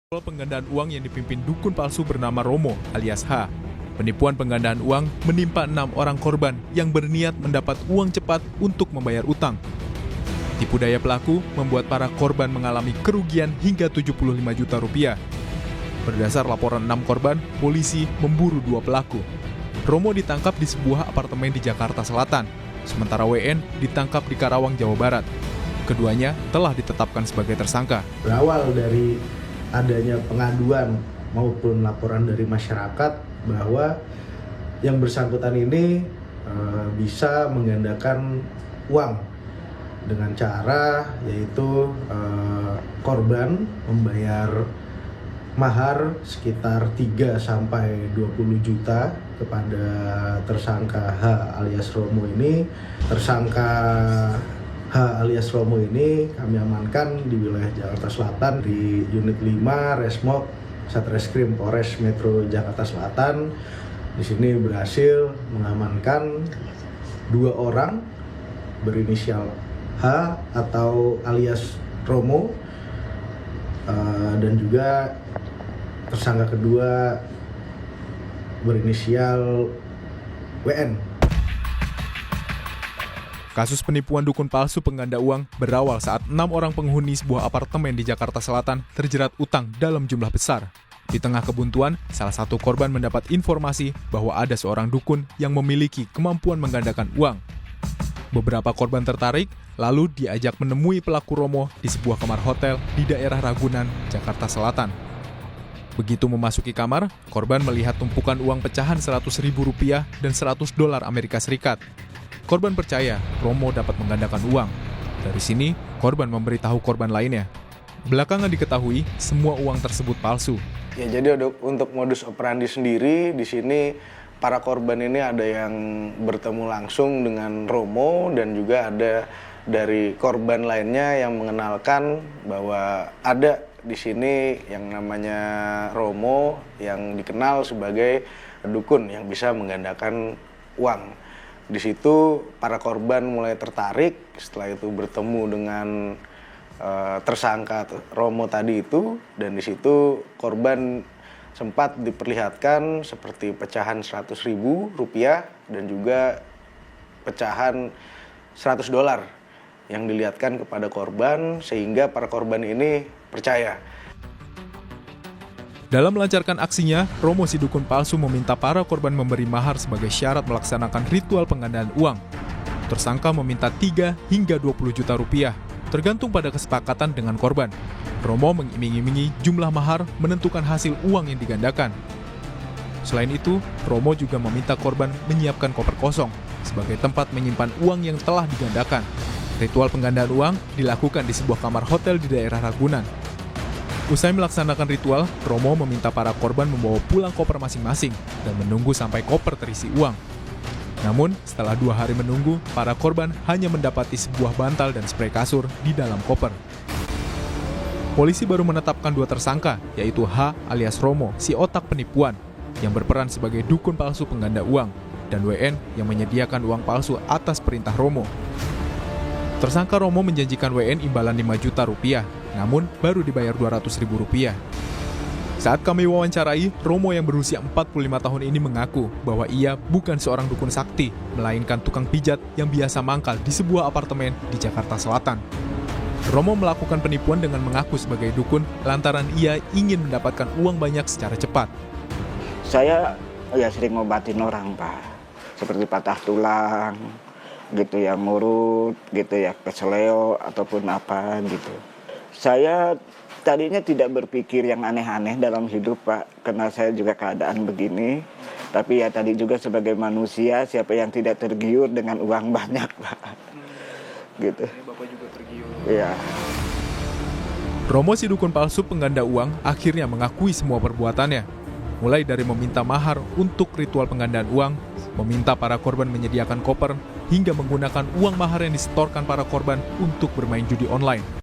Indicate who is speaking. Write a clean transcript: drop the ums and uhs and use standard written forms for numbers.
Speaker 1: Penggandaan uang yang dipimpin dukun palsu bernama Romo alias H. Penipuan penggandaan uang menimpa 6 orang korban yang berniat mendapat uang cepat untuk membayar utang. Tipu daya pelaku membuat para korban mengalami kerugian hingga 75 juta rupiah. Berdasar laporan 6 korban, polisi memburu 2 pelaku. Romo ditangkap di sebuah apartemen di Jakarta Selatan, sementara WN ditangkap di Karawang, Jawa Barat. Keduanya telah ditetapkan sebagai tersangka.
Speaker 2: Berawal dari adanya pengaduan maupun laporan dari masyarakat bahwa yang bersangkutan ini bisa menggandakan uang dengan cara yaitu korban membayar mahar sekitar 3 sampai 20 juta kepada tersangka H alias Romo ini. Tersangka H alias Romo ini kami amankan di wilayah Jakarta Selatan di unit 5 Resmob Satreskrim Polres Metro Jakarta Selatan. Di sini berhasil mengamankan 2 orang berinisial H atau alias Romo dan juga tersangka kedua berinisial WN.
Speaker 1: Kasus penipuan dukun palsu pengganda uang berawal saat 6 orang penghuni sebuah apartemen di Jakarta Selatan terjerat utang dalam jumlah besar. Di tengah kebuntuan, salah satu korban mendapat informasi bahwa ada seorang dukun yang memiliki kemampuan menggandakan uang. Beberapa korban tertarik, lalu diajak menemui pelaku Romo di sebuah kamar hotel di daerah Ragunan, Jakarta Selatan. Begitu memasuki kamar, korban melihat tumpukan uang pecahan Rp100.000 dan $100 Amerika Serikat. Korban percaya Romo dapat menggandakan uang. Dari sini, korban memberitahu korban lainnya. Belakangan diketahui semua uang tersebut palsu.
Speaker 2: Ya, jadi untuk modus operandi sendiri di sini para korban ini ada yang bertemu langsung dengan Romo dan juga ada dari korban lainnya yang mengenalkan bahwa ada di sini yang namanya Romo yang dikenal sebagai dukun yang bisa menggandakan uang. Di situ para korban mulai tertarik, setelah itu bertemu dengan tersangka Romo tadi itu, dan di situ korban sempat diperlihatkan seperti pecahan Rp100.000 dan juga pecahan $100 yang dilihatkan kepada korban sehingga para korban ini percaya.
Speaker 1: Dalam melancarkan aksinya, Romo si dukun palsu meminta para korban memberi mahar sebagai syarat melaksanakan ritual penggandaan uang. Tersangka meminta 3 hingga 20 juta rupiah, tergantung pada kesepakatan dengan korban. Romo mengiming-imingi jumlah mahar menentukan hasil uang yang digandakan. Selain itu, Romo juga meminta korban menyiapkan koper kosong sebagai tempat menyimpan uang yang telah digandakan. Ritual penggandaan uang dilakukan di sebuah kamar hotel di daerah Ragunan. Usai melaksanakan ritual, Romo meminta para korban membawa pulang koper masing-masing dan menunggu sampai koper terisi uang. Namun, setelah 2 hari menunggu, para korban hanya mendapati sebuah bantal dan sprei kasur di dalam koper. Polisi baru menetapkan 2 tersangka, yaitu H alias Romo, si otak penipuan, yang berperan sebagai dukun palsu pengganda uang, dan WN yang menyediakan uang palsu atas perintah Romo. Tersangka Romo menjanjikan WN imbalan 5 juta rupiah, namun baru dibayar Rp200.000. Saat kami wawancarai, Romo yang berusia 45 tahun ini mengaku bahwa ia bukan seorang dukun sakti, melainkan tukang pijat yang biasa mangkal di sebuah apartemen di Jakarta Selatan. Romo melakukan penipuan dengan mengaku sebagai dukun lantaran ia ingin mendapatkan uang banyak secara cepat.
Speaker 3: Saya sering ngobatin orang, Pak. Seperti patah tulang, gitu ya, murut, gitu ya, keseleo ataupun apa gitu. Saya tadinya tidak berpikir yang aneh-aneh dalam hidup, Pak, karena saya juga keadaan begini. Tapi ya tadi juga sebagai manusia, siapa yang tidak tergiur dengan uang banyak, Pak. Gitu.
Speaker 1: Bapak juga tergiur.
Speaker 3: Iya.
Speaker 1: Romo si dukun palsu pengganda uang akhirnya mengakui semua perbuatannya. Mulai dari meminta mahar untuk ritual penggandaan uang, meminta para korban menyediakan koper, hingga menggunakan uang mahar yang disetorkan para korban untuk bermain judi online.